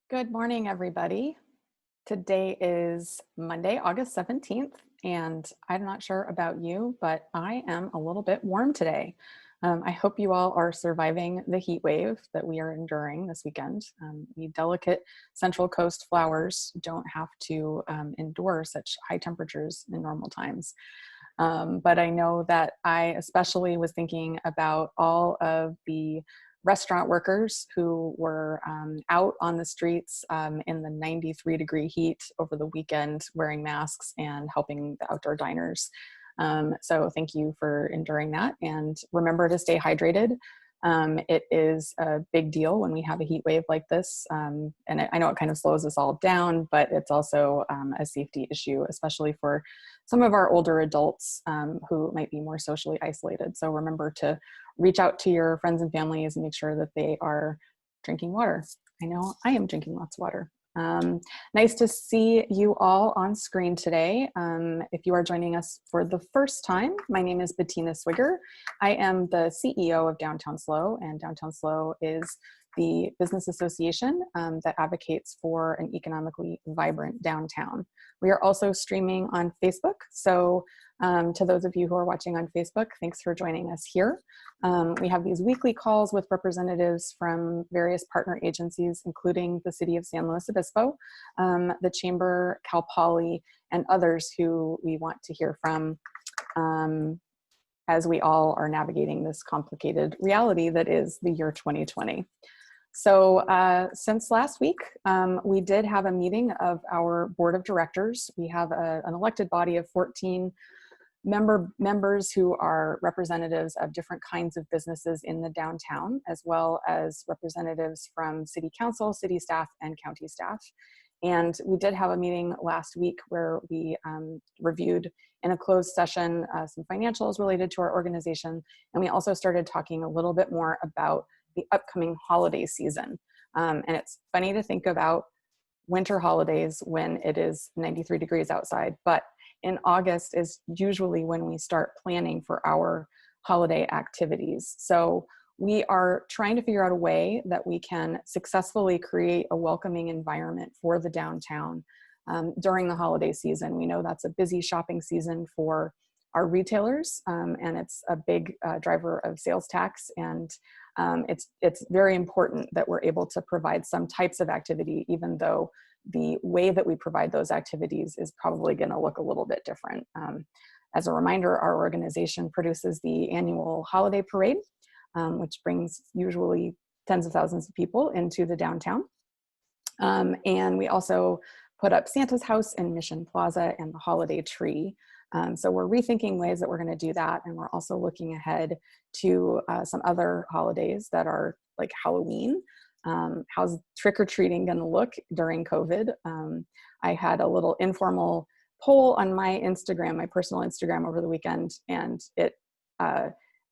Good morning, everybody. Today is Monday, August 17th, and I'm not sure about you, but I am a little bit warm today. I hope you all are surviving the heat wave that we are enduring this weekend. We delicate Central Coast flowers don't have to endure such high temperatures in normal times. But I know that I especially was thinking about all of the restaurant workers who were out on the streets in the 93-degree heat over the weekend wearing masks and helping the outdoor diners. So thank you for enduring that, and remember to stay hydrated. It is a big deal when we have a heat wave like this, and I know it kind of slows us all down, but it's also a safety issue, especially for some of our older adults who might be more socially isolated. So remember to reach out to your friends and families and make sure that they are drinking water. I know I am drinking lots of water. Nice to see you all on screen today. If you are joining us for the first time, my name is Bettina Swigger. I am the CEO of Downtown SLO, and Downtown SLO is the business association that advocates for an economically vibrant downtown. We are also streaming on Facebook, so to those of you who are watching on Facebook, thanks for joining us here. We have these weekly calls with representatives from various partner agencies, including the City of San Luis Obispo, the Chamber, Cal Poly, and others who we want to hear from as we all are navigating this complicated reality that is the year 2020. So since last week, we did have a meeting of our board of directors. We have an elected body of 14 members who are representatives of different kinds of businesses in the downtown, as well as representatives from city council, city staff, and county staff. And we did have a meeting last week where we reviewed in a closed session some financials related to our organization. And we also started talking a little bit more about the upcoming holiday season. And it's funny to think about winter holidays when it is 93 degrees outside, but in August is usually when we start planning for our holiday activities. So we are trying to figure out a way that we can successfully create a welcoming environment for the downtown during the holiday season. We know that's a busy shopping season for our retailers, and it's a big driver of sales tax. And it's very important that we're able to provide some types of activity, even though the way that we provide those activities is probably going to look a little bit different. As a reminder, our organization produces the annual holiday parade, which brings usually tens of thousands of people into the downtown. And we also put up Santa's house in Mission Plaza and the holiday tree. So we're rethinking ways that we're going to do that. And we're also looking ahead to some other holidays that are like Halloween. How's trick-or-treating going to look during COVID? I had a little informal poll on my Instagram, my personal Instagram over the weekend, and it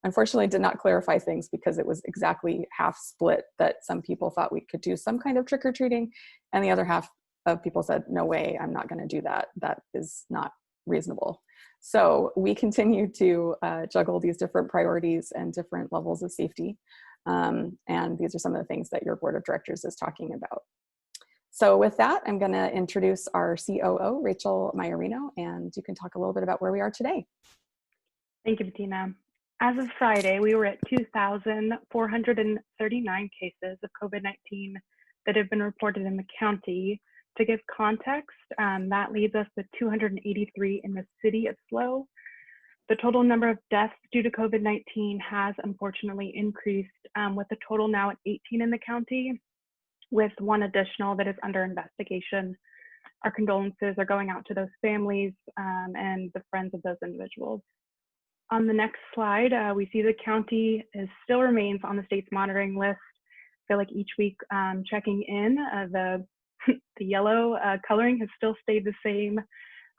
unfortunately did not clarify things because it was exactly half split, that some people thought we could do some kind of trick-or-treating, and the other half of people said, no way, I'm not going to do that. That is not reasonable. So we continue to juggle these different priorities and different levels of safety. And these are some of the things that your board of directors is talking about. So with that, I'm going to introduce our COO, Rachel Maiorino, and you can talk a little bit about where we are today. Thank you, Bettina. As of Friday, we were at 2,439 cases of COVID-19 that have been reported in the county. To give context, that leaves us with 283 in the city of SLO. The total number of deaths due to COVID-19 has unfortunately increased, with a total now at 18 in the county, with one additional that is under investigation. Our condolences are going out to those families and the friends of those individuals. On the next slide, we see the county still remains on the state's monitoring list. I feel like each week checking in, the yellow coloring has still stayed the same,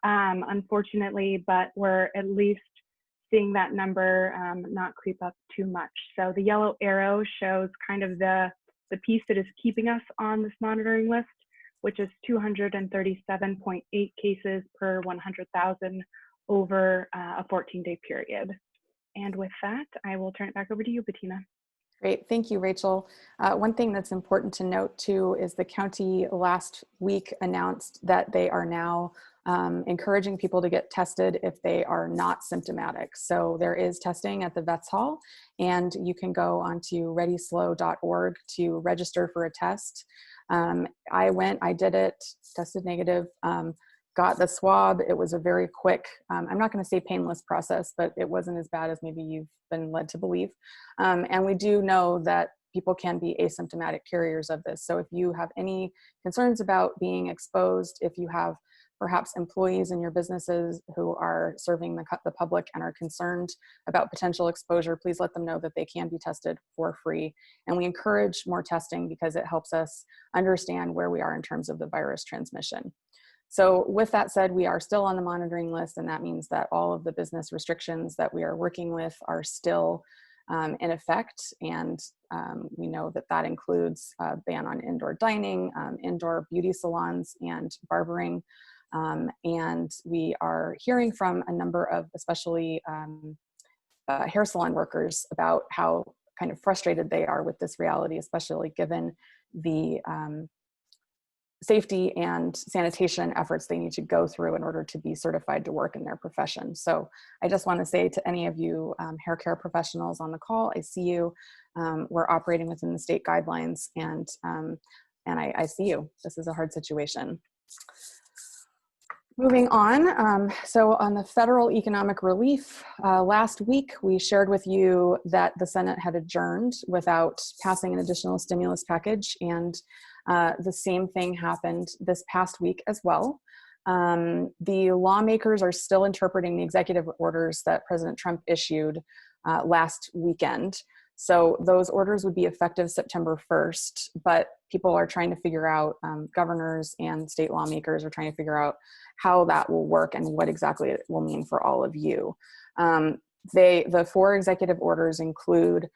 unfortunately, but we're at least seeing that number not creep up too much. So the yellow arrow shows kind of the piece that is keeping us on this monitoring list, which is 237.8 cases per 100,000 over a 14-day period. And with that, I will turn it back over to you, Bettina. Great, thank you, Rachel. One thing that's important to note too is the county last week announced that they are now encouraging people to get tested if they are not symptomatic. So there is testing at the Vets Hall, and you can go onto readyslo.org to register for a test. I went, I did it, tested negative, got the swab. It was a very quick, I'm not going to say painless process, but it wasn't as bad as maybe you've been led to believe. And we do know that people can be asymptomatic carriers of this. So if you have any concerns about being exposed, if you have perhaps employees in your businesses who are serving the public and are concerned about potential exposure, please let them know that they can be tested for free. And we encourage more testing because it helps us understand where we are in terms of the virus transmission. So with that said, we are still on the monitoring list, and that means that all of the business restrictions that we are working with are still in effect. And we know that that includes a ban on indoor dining, indoor beauty salons, and barbering. And we are hearing from a number of especially hair salon workers about how kind of frustrated they are with this reality, especially given the safety and sanitation efforts they need to go through in order to be certified to work in their profession. So I just want to say to any of you hair care professionals on the call, I see you. We're operating within the state guidelines, and I see you. This is a hard situation. Moving on, so on the federal economic relief, last week we shared with you that the Senate had adjourned without passing an additional stimulus package, and the same thing happened this past week as well. The lawmakers are still interpreting the executive orders that President Trump issued last weekend. So those orders would be effective September 1st, but people are trying to figure out, governors and state lawmakers are trying to figure out how that will work and what exactly it will mean for all of you. The 4 executive orders include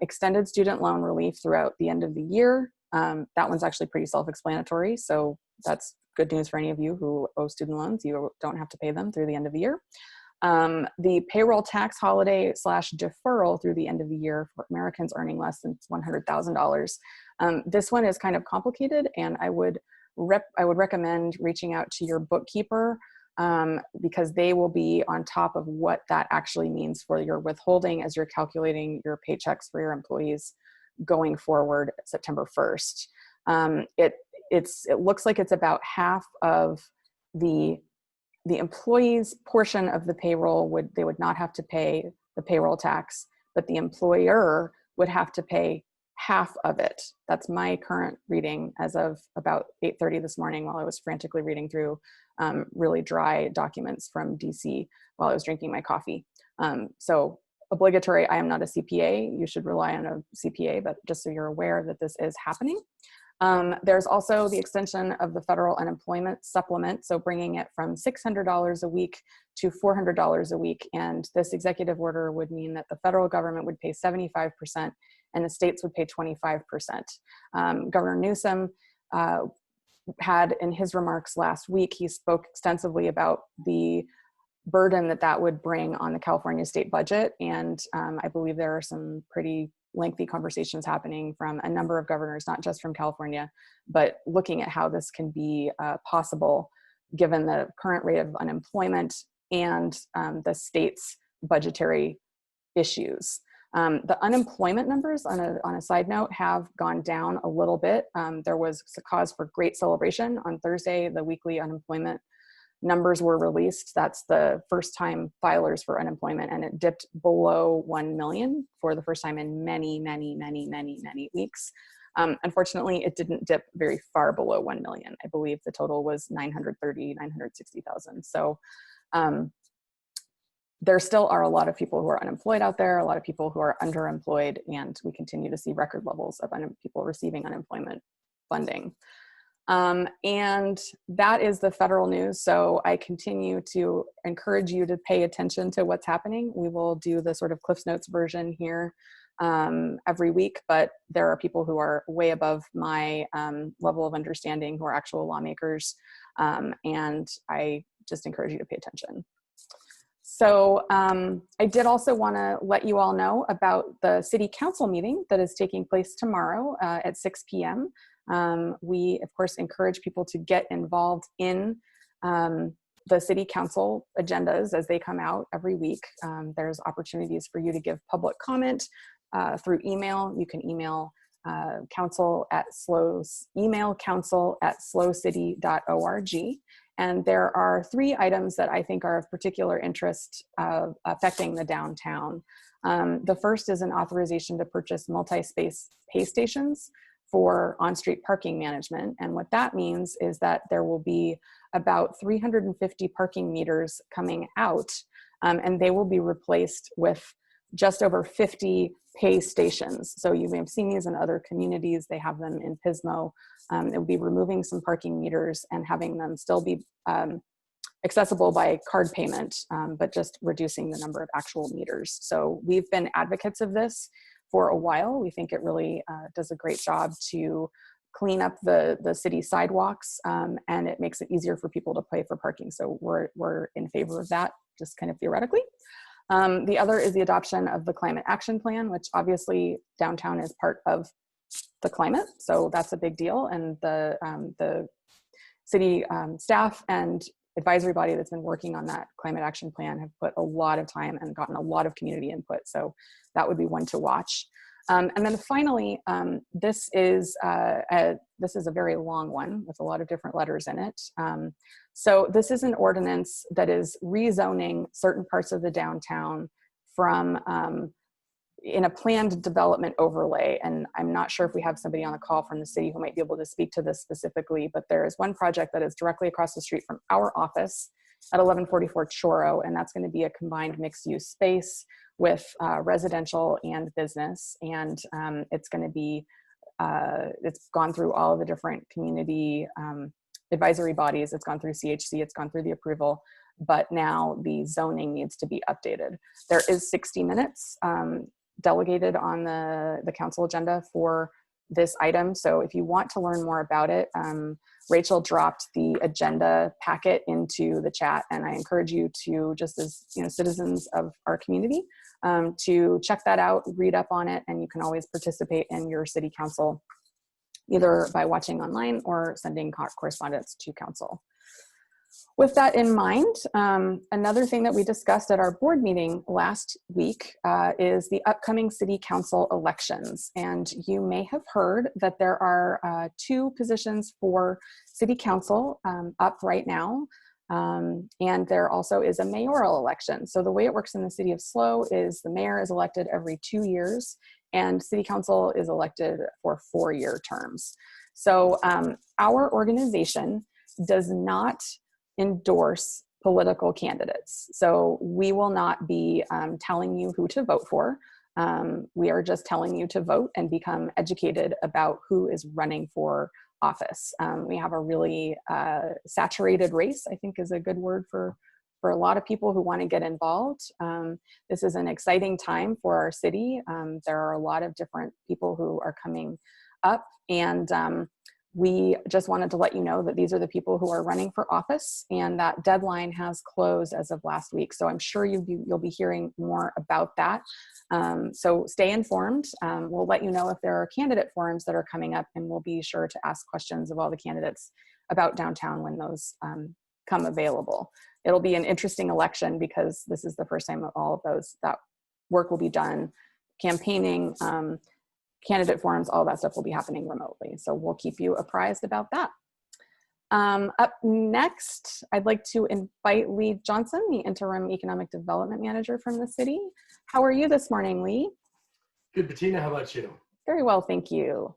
extended student loan relief throughout the end of the year. That one's actually pretty self-explanatory, so that's good news for any of you who owe student loans. You don't have to pay them through the end of the year. The payroll tax holiday / deferral through the end of the year for Americans earning less than $100,000. This one is kind of complicated, and I would recommend reaching out to your bookkeeper because they will be on top of what that actually means for your withholding as you're calculating your paychecks for your employees going forward September 1st. It looks like it's about half of the employee's portion of the payroll they would not have to pay the payroll tax, but the employer would have to pay half of it. That's my current reading as of about 8:30 this morning while I was frantically reading through really dry documents from DC while I was drinking my coffee. So obligatory, I am not a CPA. You should rely on a CPA, but just so you're aware that this is happening. There's also the extension of the federal unemployment supplement, so bringing it from $600 a week to $400 a week. And this executive order would mean that the federal government would pay 75% and the states would pay 25%. Governor Newsom had in his remarks last week, he spoke extensively about the burden that would bring on the California state budget. And I believe there are some pretty lengthy conversations happening from a number of governors, not just from California, but looking at how this can be possible given the current rate of unemployment and the state's budgetary issues. The unemployment numbers, on a side note, have gone down a little bit. There was a cause for great celebration on Thursday. The weekly unemployment numbers were released. That's the first time filers for unemployment, and it dipped below 1 million for the first time in many, many, many, many, many weeks. Unfortunately, it didn't dip very far below 1 million. I believe the total was 960,000. So there still are a lot of people who are unemployed out there, a lot of people who are underemployed, and we continue to see record levels of people receiving unemployment funding. And that is the federal news. So I continue to encourage you to pay attention to what's happening. We will do the sort of Cliff's Notes version here every week, but there are people who are way above my level of understanding who are actual lawmakers. And I just encourage you to pay attention. So I did also want to let you all know about the city council meeting that is taking place tomorrow at 6 p.m. We, of course, encourage people to get involved in the city council agendas as they come out every week. There's opportunities for you to give public comment through email. You can email council at slowcity.org. And there are 3 items that I think are of particular interest affecting the downtown. The first is an authorization to purchase multi-space pay stations for on-street parking management. And what that means is that there will be about 350 parking meters coming out, and they will be replaced with just over 50 pay stations. So you may have seen these in other communities. They have them in Pismo. It will be removing some parking meters and having them still be accessible by card payment, but just reducing the number of actual meters. So we've been advocates of this for a while. We think it really does a great job to clean up the city sidewalks, and it makes it easier for people to pay for parking. So we're in favor of that, just kind of theoretically. The other is the adoption of the climate action plan, which obviously downtown is part of the climate. So that's a big deal. And the city staff and advisory body that's been working on that climate action plan have put a lot of time and gotten a lot of community input. So that would be one to watch. And then finally, this is a very long one with a lot of different letters in it. So this is an ordinance that is rezoning certain parts of the downtown from in a planned development overlay. And I'm not sure if we have somebody on the call from the city who might be able to speak to this specifically, but there is one project that is directly across the street from our office at 1144 Choro, and that's going to be a combined mixed-use space with residential and business. And it's going to be, it's gone through all of the different community advisory bodies. It's gone through CHC, it's gone through the approval, but now the zoning needs to be updated. There is 60 minutes delegated on the council agenda for this item. So if you want to learn more about it, Rachel dropped the agenda packet into the chat, and I encourage you to, just as citizens of our community, to check that out, read up on it, and you can always participate in your city council either by watching online or sending correspondence to council. With that in mind, another thing that we discussed at our board meeting last week is the upcoming city council elections. And you may have heard that there are 2 positions for city council up right now. And there also is a mayoral election. So the way it works in the city of SLO is the mayor is elected every 2 years, and city council is elected for 4-year terms. So our organization does not endorse political candidates. So we will not be telling you who to vote for. We are just telling you to vote and become educated about who is running for office. We have a really saturated race, I think is a good word for a lot of people who want to get involved. This is an exciting time for our city. There are a lot of different people who are coming up, and we just wanted to let you know that these are the people who are running for office, and that deadline has closed as of last week. So I'm sure you'll be hearing more about that. So stay informed. We'll let you know if there are candidate forums that are coming up, and we'll be sure to ask questions of all the candidates about downtown when those come available. It'll be an interesting election because this is the first time that all of that work will be done. Campaigning, candidate forums, all that stuff will be happening remotely. So we'll keep you apprised about that. Up next, I'd like to invite Lee Johnson, the Interim Economic Development Manager from the city. How are you this morning, Lee? Good, Bettina, how about you? Very well, thank you.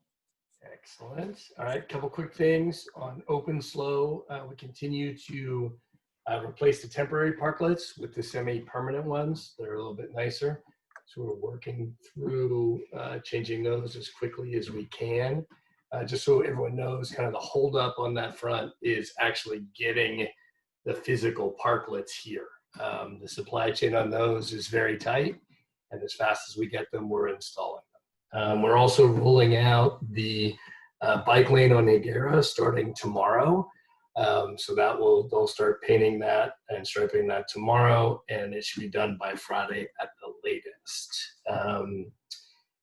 Excellent. All right, couple quick things on Open SLO. We continue to replace the temporary parklets with the semi-permanent ones. They're a little bit nicer. So we're working through changing those as quickly as we can. Just so everyone knows, kind of the holdup on that front is actually getting the physical parklets here. The supply chain on those is very tight, and as fast as we get them, we're installing them. We're also rolling out the bike lane on Higuera starting tomorrow. So they'll start painting that and striping that tomorrow, and it should be done by Friday at the latest.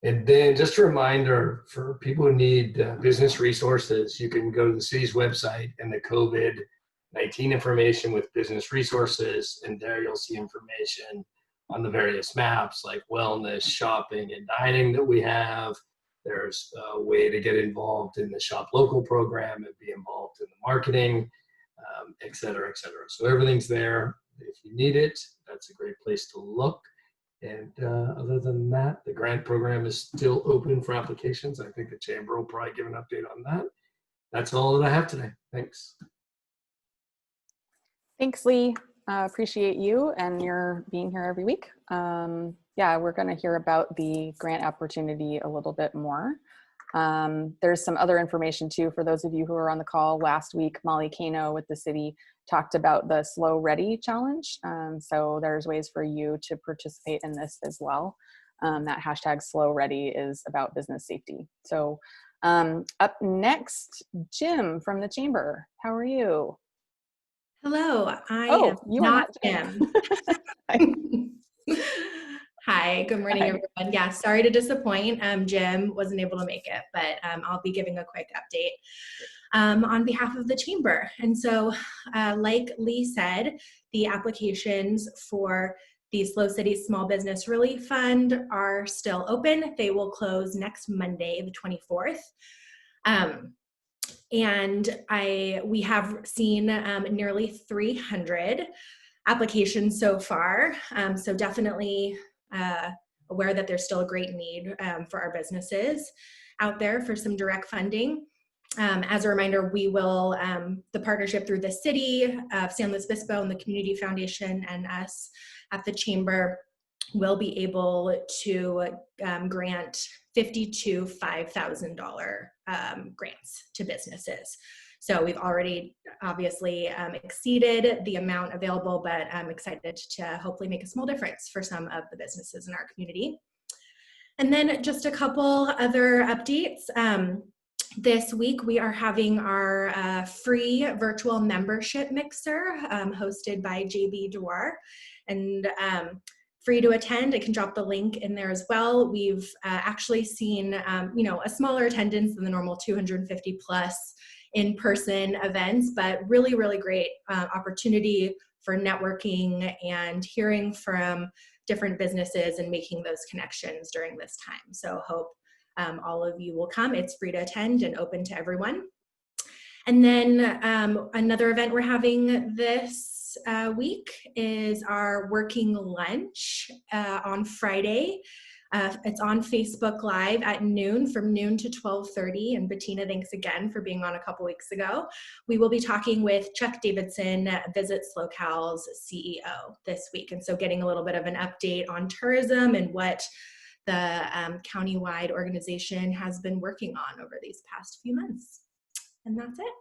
And then just a reminder for people who need business resources, you can go to the city's website and the COVID-19 information with business resources, and there you'll see information on the various maps like wellness, shopping, and dining that we have. There's a way to get involved in the Shop Local program and be involved in the marketing, et cetera, et cetera. So everything's there. If you need it, that's a great place to look. And other than that, the grant program is still open for applications. I think the chamber will probably give an update on that. That's all that I have today. Thanks. Thanks, Lee. Appreciate you and your being here every week. Yeah, we're going to hear about the grant opportunity a little bit more. There's some other information too for those of you who were on the call last week. Molly Kano with the city talked about the SLO Ready Challenge. So there's ways for you to participate in this as well. That hashtag SLO Ready is about business safety. So up next, Jim from the chamber. How are you? Hello, I am you not Jim. Hi, good morning, Hi. everyone. Yeah, sorry to disappoint. Jim wasn't able to make it, but I'll be giving a quick update on behalf of the chamber. And so, like Lee said, the applications for the SLO City Small Business Relief Fund are still open. They will close next Monday, the 24th. And we have seen nearly 300 applications so far. So definitely aware that there's still a great need for our businesses out there for some direct funding. As a reminder, we will, the partnership through the city of San Luis Obispo and the Community Foundation and us at the chamber will be able to grant $52 $5,000 grants to businesses. So we've already obviously exceeded the amount available, but I'm excited to hopefully make a small difference for some of the businesses in our community. And then just a couple other updates. This week we are having our free virtual membership mixer hosted by JB Dewar, and free to attend. I can drop the link in there as well. We've actually seen a smaller attendance than the normal 250 plus in-person events, but really, really great opportunity for networking and hearing from different businesses and making those connections during this time. So hope all of you will come. It's free to attend and open to everyone. And then another event we're having this week is our working lunch on Friday. It's on Facebook Live at noon, from noon to 12:30. And Bettina, thanks again for being on a couple weeks ago. We will be talking with Chuck Davidson, Visit SLOCAL's CEO this week. And so getting a little bit of an update on tourism and what the countywide organization has been working on over these past few months. And that's it.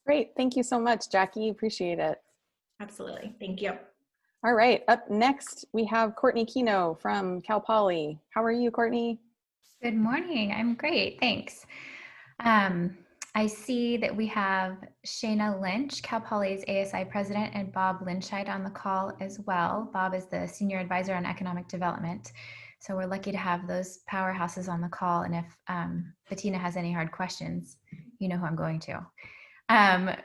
Great. Thank you so much, Jackie. Appreciate it. Absolutely. Thank you. All right. Up next, we have Courtney Kino from Cal Poly. How are you, Courtney? Good morning. I'm great. Thanks. I see that we have Shayna Lynch, Cal Poly's ASI president, and Bob Lynchide on the call as well. Bob is the senior advisor on economic development. So we're lucky to have those powerhouses on the call. And if Bettina has any hard questions, you know who I'm going to.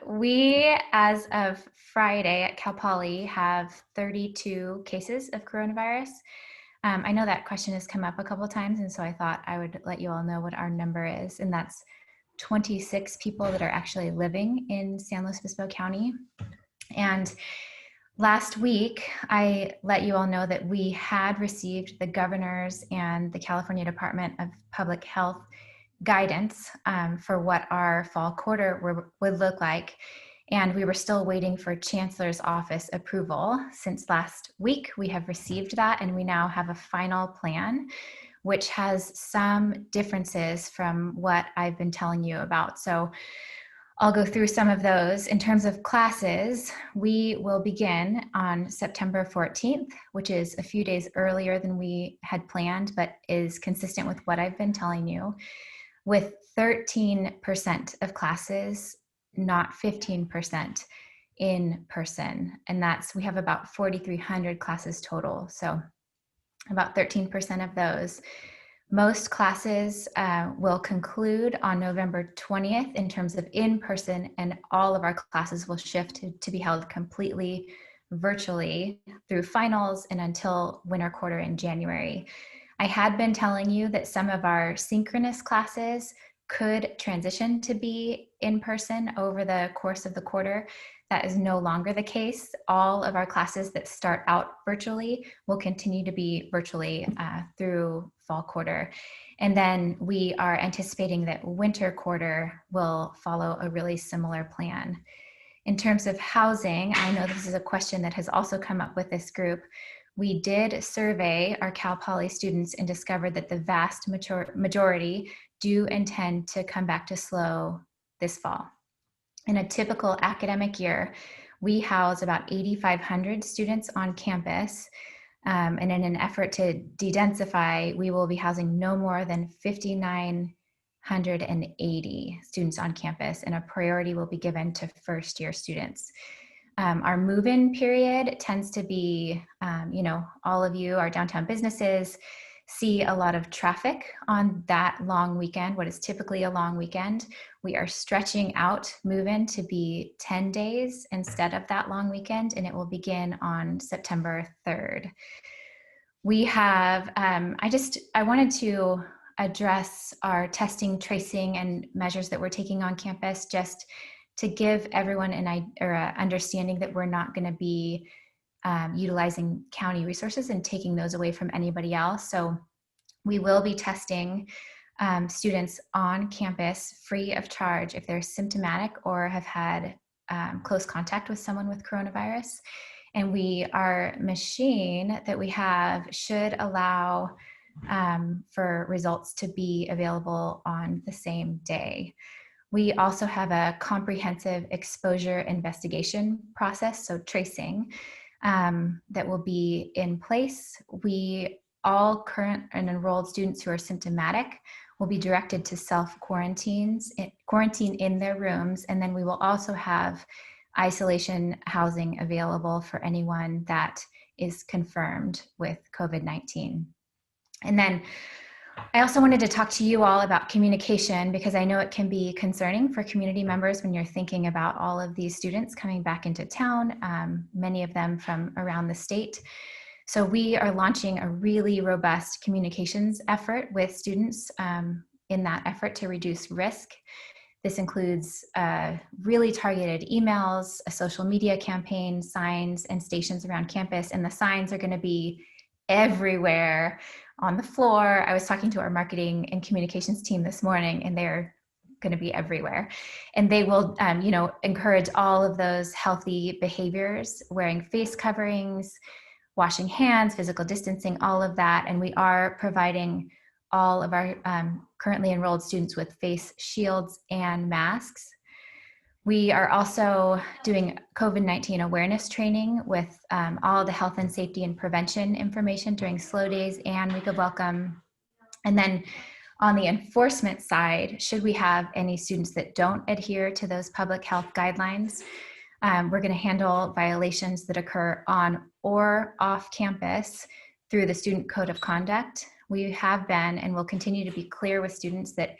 We, as of Friday at Cal Poly, have 32 cases of coronavirus. I know that question has come up a couple of times, and so I thought I would let you all know what our number is, and that's 26 people that are actually living in San Luis Obispo County. And last week, I let you all know that we had received the governor's and the California Department of Public Health guidance for what our fall quarter would look like. And we were still waiting for Chancellor's office approval. Since last week, we have received that, and we now have a final plan, which has some differences from what I've been telling you about. So I'll go through some of those. In terms of classes, we will begin on September 14th, which is a few days earlier than we had planned, but is consistent with what I've been telling you, with 13% of classes not 15% in person. And we have about 4,300 classes total. So about 13% of those. Most classes will conclude on November 20th in terms of in-person, and all of our classes will shift to be held completely virtually through finals and until winter quarter in January. I had been telling you that some of our synchronous classes could transition to be in person over the course of the quarter. That is no longer the case. All of our classes that start out virtually will continue to be virtually through fall quarter. And then we are anticipating that winter quarter will follow a really similar plan. In terms of housing, I know this is a question that has also come up with this group. We did survey our Cal Poly students and discovered that the vast majority do intend to come back to SLO this fall. In a typical academic year, we house about 8,500 students on campus. And in an effort to de-densify, we will be housing no more than 5,980 students on campus, and a priority will be given to first-year students. Our move-in period tends to be, all of you, our downtown businesses, see a lot of traffic on that long weekend, what is typically a long weekend. We are stretching out move-in to be 10 days instead of that long weekend, and it will begin on September 3rd. We have, I wanted to address our testing, tracing, and measures that we're taking on campus, just to give everyone an understanding that we're not going to be utilizing county resources and taking those away from anybody else. So we will be testing students on campus free of charge if they're symptomatic or have had close contact with someone with coronavirus. And our machine that we have should allow for results to be available on the same day. We also have a comprehensive exposure investigation process, so tracing, that will be in place. All current and enrolled students who are symptomatic will be directed to self-quarantine in their rooms, and then we will also have isolation housing available for anyone that is confirmed with COVID-19. And then I also wanted to talk to you all about communication, because I know it can be concerning for community members when you're thinking about all of these students coming back into town, many of them from around the state. So we are launching a really robust communications effort with students in that effort to reduce risk. This includes really targeted emails, a social media campaign, signs, and stations around campus. And the signs are going to be everywhere on the floor. I was talking to our marketing and communications team this morning, and they're going to be everywhere. And they will, encourage all of those healthy behaviors, wearing face coverings, washing hands, physical distancing, all of that. And we are providing all of our currently enrolled students with face shields and masks. We are also doing COVID-19 awareness training with all the health and safety and prevention information during SLO days and Week of Welcome. And then on the enforcement side, should we have any students that don't adhere to those public health guidelines, we're going to handle violations that occur on or off campus through the Student Code of Conduct. We have been and will continue to be clear with students that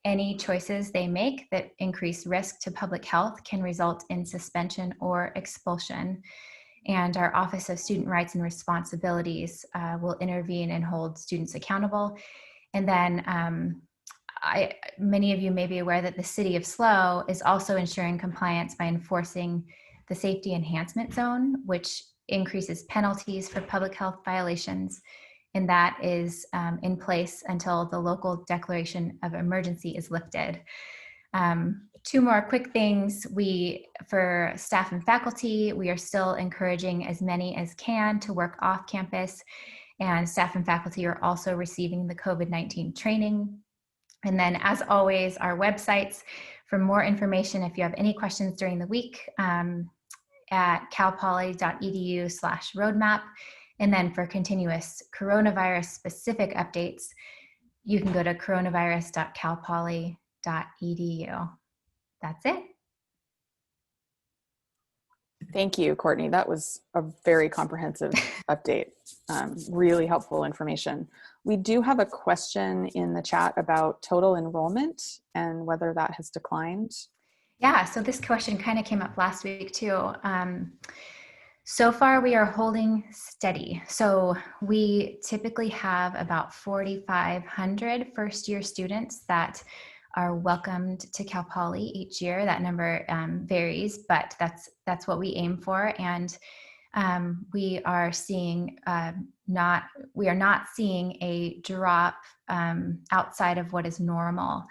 any choices they make that increase risk to public health can result in suspension or expulsion. And our Office of Student Rights and Responsibilities will intervene and hold students accountable. And then many of you may be aware that the City of SLO is also ensuring compliance by enforcing the Safety Enhancement Zone, which increases penalties for public health violations. And that is in place until the local declaration of emergency is lifted. Two more quick things. For staff and faculty, we are still encouraging as many as can to work off campus, and staff and faculty are also receiving the COVID-19 training. And then, as always, our websites for more information if you have any questions during the week at calpoly.edu/roadmap. And then for continuous coronavirus specific updates, you can go to coronavirus.calpoly.edu. That's it. Thank you, Courtney. That was a very comprehensive update. Really helpful information. We do have a question in the chat about total enrollment and whether that has declined. Yeah, so this question kind of came up last week too. So far, we are holding steady. So we typically have about 4,500 first-year students that are welcomed to Cal Poly each year. That number varies, but that's what we aim for. And we are seeing we are not seeing a drop outside of what is normal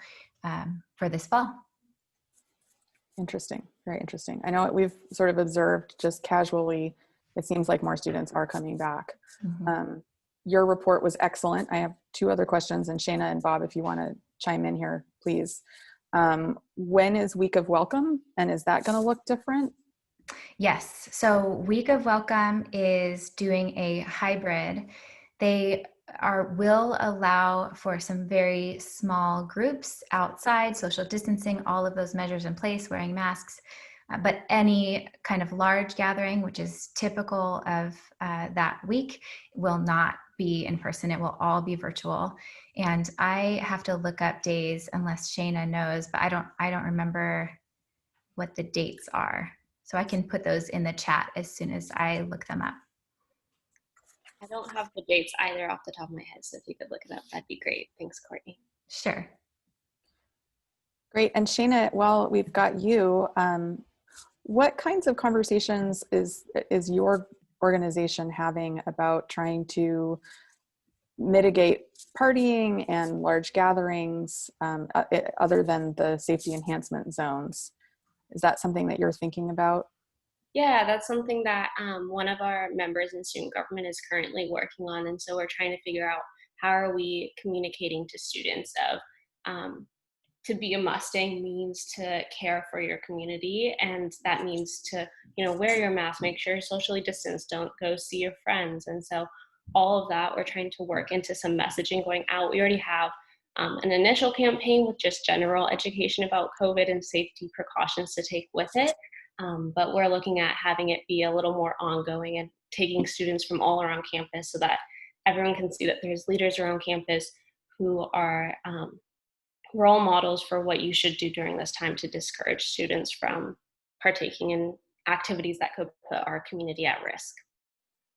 for this fall. Interesting, very interesting. I know we've sort of observed just casually, it seems like more students are coming back. Mm-hmm. Your report was excellent. I have two other questions, and Shayna and Bob, if you want to chime in here, please. When is Week of Welcome, and is that going to look different? Yes, so Week of Welcome is doing a hybrid. They will allow for some very small groups outside, social distancing, all of those measures in place, wearing masks. But any kind of large gathering, which is typical of that week, will not be in person. It will all be virtual. And I have to look up days unless Shayna knows, but I don't remember what the dates are. So I can put those in the chat as soon as I look them up. I don't have the dates either off the top of my head, so if you could look it up, that'd be great. Thanks, Courtney. Sure. Great. And Shayna, while we've got you, what kinds of conversations is your organization having about trying to mitigate partying and large gatherings other than the safety enhancement zones? Is that something that you're thinking about? Yeah, that's something that one of our members in student government is currently working on. And so we're trying to figure out how are we communicating to students of to be a Mustang means to care for your community. And that means to, wear your mask, make sure you're socially distanced, don't go see your friends. And so all of that, we're trying to work into some messaging going out. We already have an initial campaign with just general education about COVID and safety precautions to take with it. But we're looking at having it be a little more ongoing and taking students from all around campus so that everyone can see that there's leaders around campus who are role models for what you should do during this time to discourage students from partaking in activities that could put our community at risk.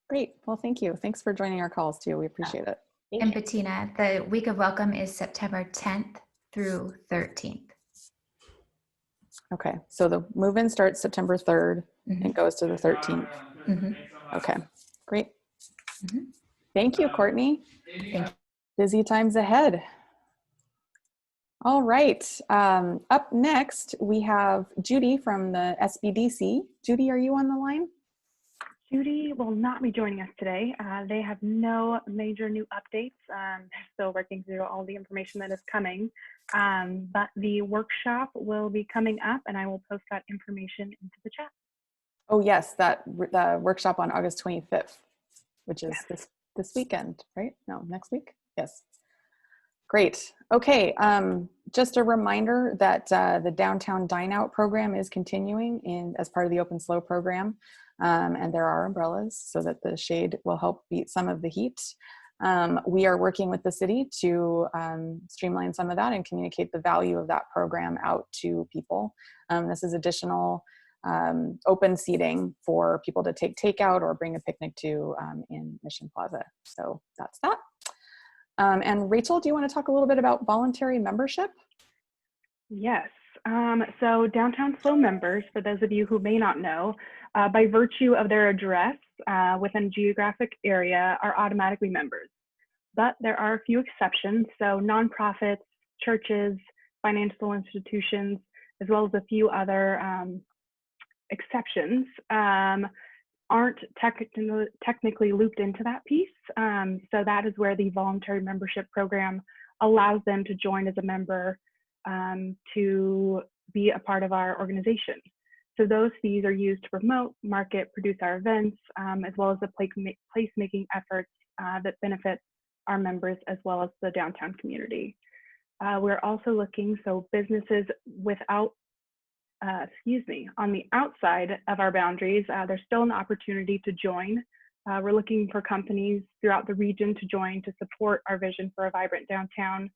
Great. Well, thank you. Thanks for joining our calls too. We appreciate it. And Bettina, the Week of Welcome is September 10th through 13th. Okay. So the move-in starts September 3rd and goes to the 13th. Mm-hmm. Okay. Great. Mm-hmm. Thank you, Courtney. Thank you. Busy times ahead. All right. Up next, we have Judy from the SBDC. Judy, are you on the line? Judy will not be joining us today. They have no major new updates. They're still working through all the information that is coming. But the workshop will be coming up, and I will post that information into the chat. Oh, yes, the workshop on August 25th, which is this weekend, right? No, next week? Yes. Great. Okay. Just a reminder that the Downtown Dine Out program is continuing as part of the Open SLO program. And there are umbrellas so that the shade will help beat some of the heat. We are working with the city to streamline some of that and communicate the value of that program out to people. This is additional open seating for people to take takeout or bring a picnic to in Mission Plaza. So that's that. And Rachel, do you want to talk a little bit about voluntary membership? Yes. So Downtown SLO members, for those of you who may not know, by virtue of their address within a geographic area, are automatically members. But there are a few exceptions. So nonprofits, churches, financial institutions, as well as a few other exceptions, aren't technically looped into that piece. So that is where the voluntary membership program allows them to join as a member to be a part of our organization. So those fees are used to promote, market, produce our events, as well as the placemaking efforts that benefit our members as well as the downtown community. We're also looking, so businesses without on the outside of our boundaries, there's still an opportunity to join. We're looking for companies throughout the region to join to support our vision for a vibrant downtown.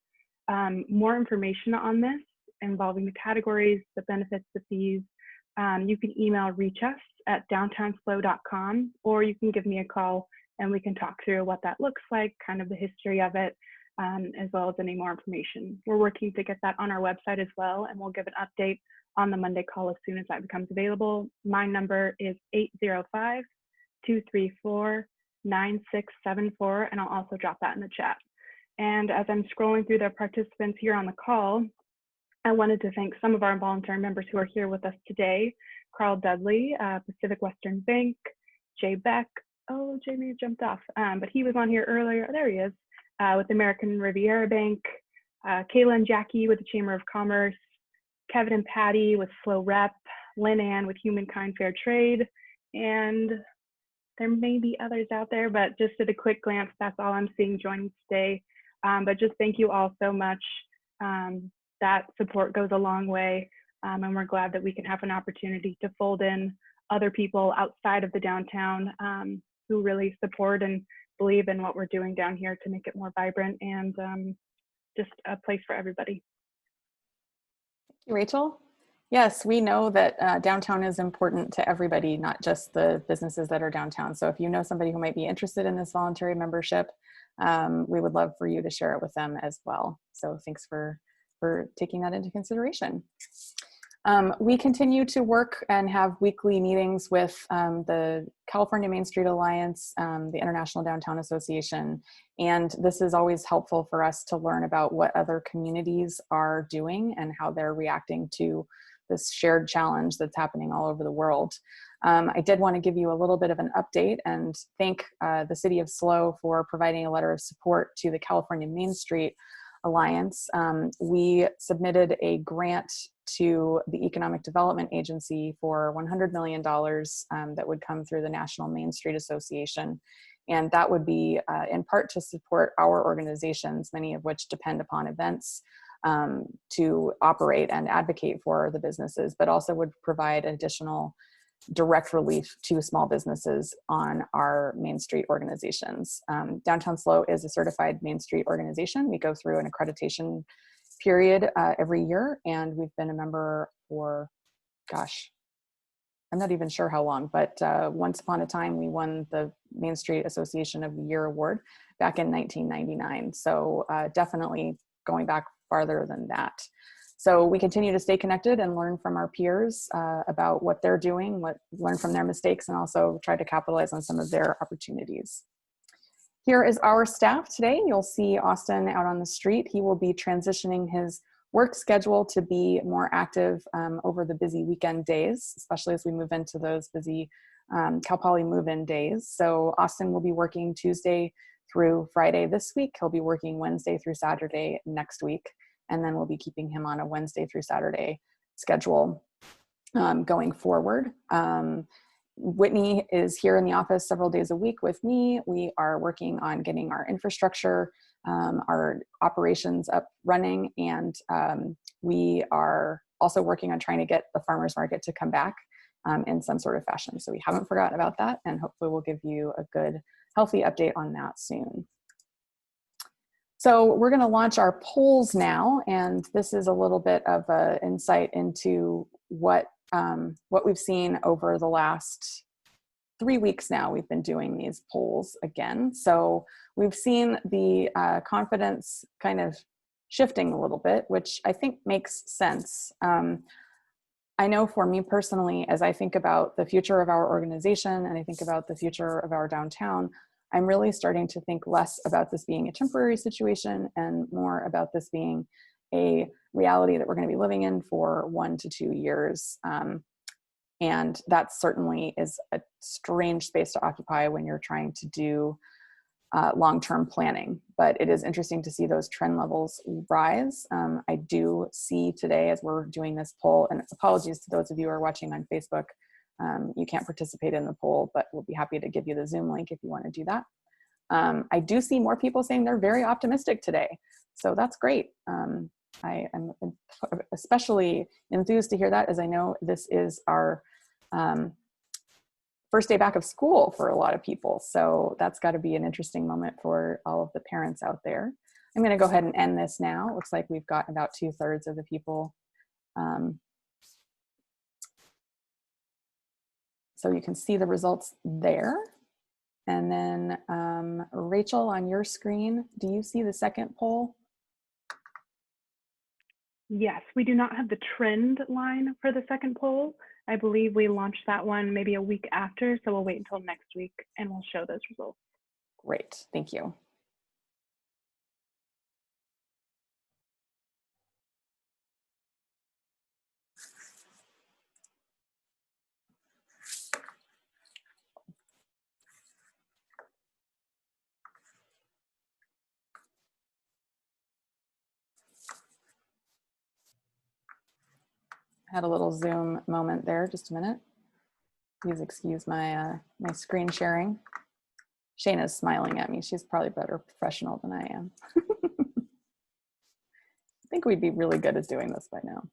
More information on this involving the categories, the benefits, the fees, you can reach us at downtownslo.com, or you can give me a call and we can talk through what that looks like, kind of the history of it, as well as any more information. We're working to get that on our website as well, and we'll give an update on the Monday call as soon as that becomes available. My number is 805-234-9674, and I'll also drop that in the chat. And as I'm scrolling through the participants here on the call, I wanted to thank some of our voluntary members who are here with us today. Carl Dudley, Pacific Western Bank, Jay Beck. Oh, Jay may have jumped off, but he was on here earlier. There he is, with American Riviera Bank, Kayla and Jackie with the Chamber of Commerce, Kevin and Patty with SLO Rep, Lynn Ann with Humankind Fair Trade, and there may be others out there, but just at a quick glance, that's all I'm seeing joining today. But just thank you all so much. That support goes a long way, and we're glad that we can have an opportunity to fold in other people outside of the downtown who really support and believe in what we're doing down here to make it more vibrant and just a place for everybody. Thank you, Rachel. Yes, we know that downtown is important to everybody, not just the businesses that are downtown. So if you know somebody who might be interested in this voluntary membership, we would love for you to share it with them as well. So thanks for taking that into consideration. We continue to work and have weekly meetings with the California Main Street Alliance, the International Downtown Association, and this is always helpful for us to learn about what other communities are doing and how they're reacting to this shared challenge that's happening all over the world. I did want to give you a little bit of an update and thank the City of SLO for providing a letter of support to the California Main Street Alliance. We submitted a grant to the Economic Development Agency for $100 million that would come through the National Main Street Association. And that would be in part to support our organizations, many of which depend upon events to operate and advocate for the businesses, but also would provide additional direct relief to small businesses on our Main Street organizations. Downtown SLO is a certified Main Street organization. We go through an accreditation period every year, and we've been a member for, gosh, I'm not even sure how long, but once upon a time we won the Main Street Association of the Year award back in 1999. So definitely going back farther than that. So we continue to stay connected and learn from our peers about what they're doing, learn from their mistakes, and also try to capitalize on some of their opportunities. Here is our staff today. You'll see Austin out on the street. He will be transitioning his work schedule to be more active over the busy weekend days, especially as we move into those busy Cal Poly move-in days. So Austin will be working Tuesday through Friday this week. He'll be working Wednesday through Saturday next week. And then we'll be keeping him on a Wednesday through Saturday schedule going forward. Whitney is here in the office several days a week with me. We are working on getting our infrastructure, our operations up running, and we are also working on trying to get the farmers market to come back in some sort of fashion. So we haven't forgotten about that, and hopefully we'll give you a good, healthy update on that soon. So we're going to launch our polls now, and this is a little bit of an insight into what we've seen over the last 3 weeks now. We've been doing these polls again. So we've seen the confidence kind of shifting a little bit, which I think makes sense. I know for me personally, as I think about the future of our organization and I think about the future of our downtown, I'm really starting to think less about this being a temporary situation and more about this being a reality that we're going to be living in for 1 to 2 years. And that certainly is a strange space to occupy when you're trying to do long-term planning. But it is interesting to see those trend levels rise. I do see today as we're doing this poll, and apologies to those of you who are watching on Facebook, you can't participate in the poll, but we'll be happy to give you the Zoom link if you want to do that. I do see more people saying they're very optimistic today. So that's great. I am especially enthused to hear that, as I know this is our first day back of school for a lot of people. So that's got to be an interesting moment for all of the parents out there. I'm going to go ahead and end this now. It looks like we've got about 2/3 of the people. So you can see the results there. And then Rachel, on your screen, do you see the second poll? Yes, we do not have the trend line for the second poll. I believe we launched that one maybe a week after, so we'll wait until next week and we'll show those results. Great, thank you. Had a little Zoom moment there, just a minute. Please excuse my my screen sharing. Shayna's smiling at me. She's probably better professional than I am. I think we'd be really good at doing this by now.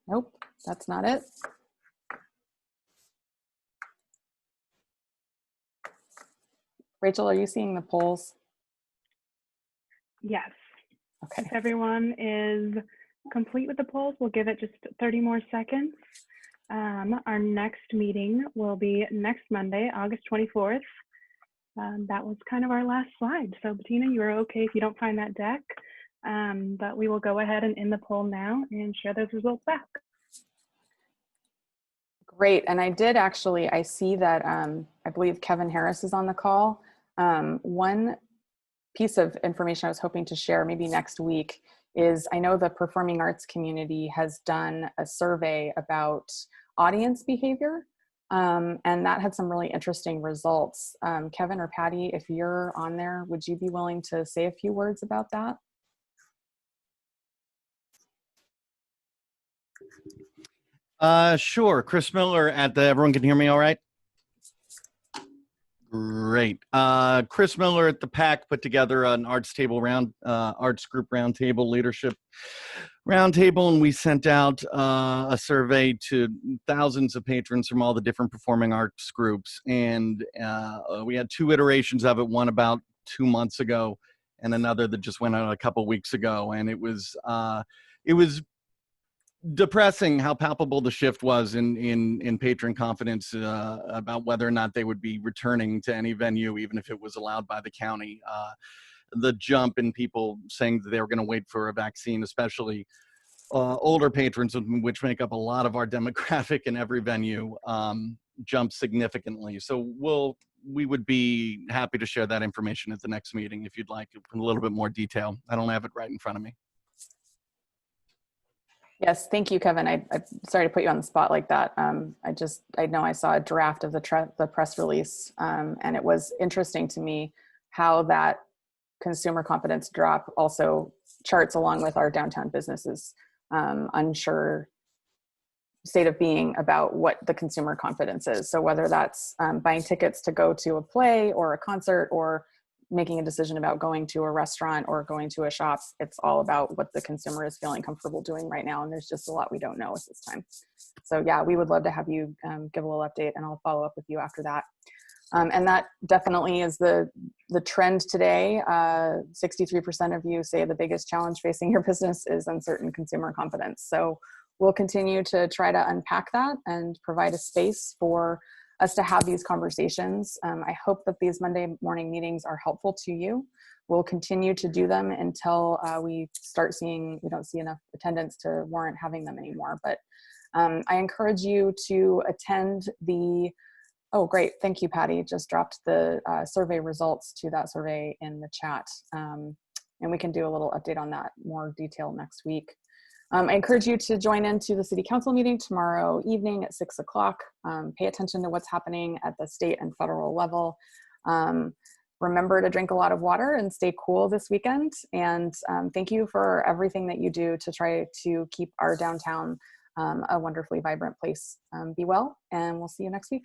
Nope, that's not it. Rachel, are you seeing the polls? Yes. Okay. If everyone is complete with the polls, we'll give it just 30 more seconds. Our next meeting will be next Monday, August 24th. That was kind of our last slide. So Bettina, you are okay if you don't find that deck, but we will go ahead and end the poll now and share those results back. Great, and I did actually, I see that I believe Kevin Harris is on the call. One piece of information I was hoping to share maybe next week is I know the performing arts community has done a survey about audience behavior, and that had some really interesting results. Kevin or Patty, if you're on there, would you be willing to say a few words about that? Sure. Chris Miller at the, everyone can hear me all right? Great. Chris Miller at the PAC put together an arts group roundtable leadership roundtable, and we sent out a survey to thousands of patrons from all the different performing arts groups. And we had 2 iterations of it, one about 2 months ago and another that just went out a couple weeks ago. And it was depressing how palpable the shift was in patron confidence about whether or not they would be returning to any venue, even if it was allowed by the county. The jump in people saying that they were going to wait for a vaccine, especially older patrons, which make up a lot of our demographic in every venue, jumped significantly. So we would be happy to share that information at the next meeting if you'd like, in a little bit more detail. I don't have it right in front of me. Yes, thank you, Kevin. I'm sorry to put you on the spot like that. I know I saw a draft of the press release, and it was interesting to me how that consumer confidence drop also charts along with our downtown businesses' unsure state of being about what the consumer confidence is. So whether that's buying tickets to go to a play or a concert, or making a decision about going to a restaurant or going to a shop, it's all about what the consumer is feeling comfortable doing right now. And there's just a lot we don't know at this time. So yeah, we would love to have you give a little update, and I'll follow up with you after that. And that definitely is the trend today. 63% of you say the biggest challenge facing your business is uncertain consumer confidence. So we'll continue to try to unpack that and provide a space for us to have these conversations. I hope that these Monday morning meetings are helpful to you. We'll continue to do them until we don't see enough attendance to warrant having them anymore. But I encourage you to attend oh, great. Thank you, Patty. Just dropped the survey results to that survey in the chat. And we can do a little update on that, more detail next week. I encourage you to join into the City Council meeting tomorrow evening at 6 o'clock. Pay attention to what's happening at the state and federal level. Remember to drink a lot of water and stay cool this weekend. And thank you for everything that you do to try to keep our downtown a wonderfully vibrant place. Be well, and we'll see you next week.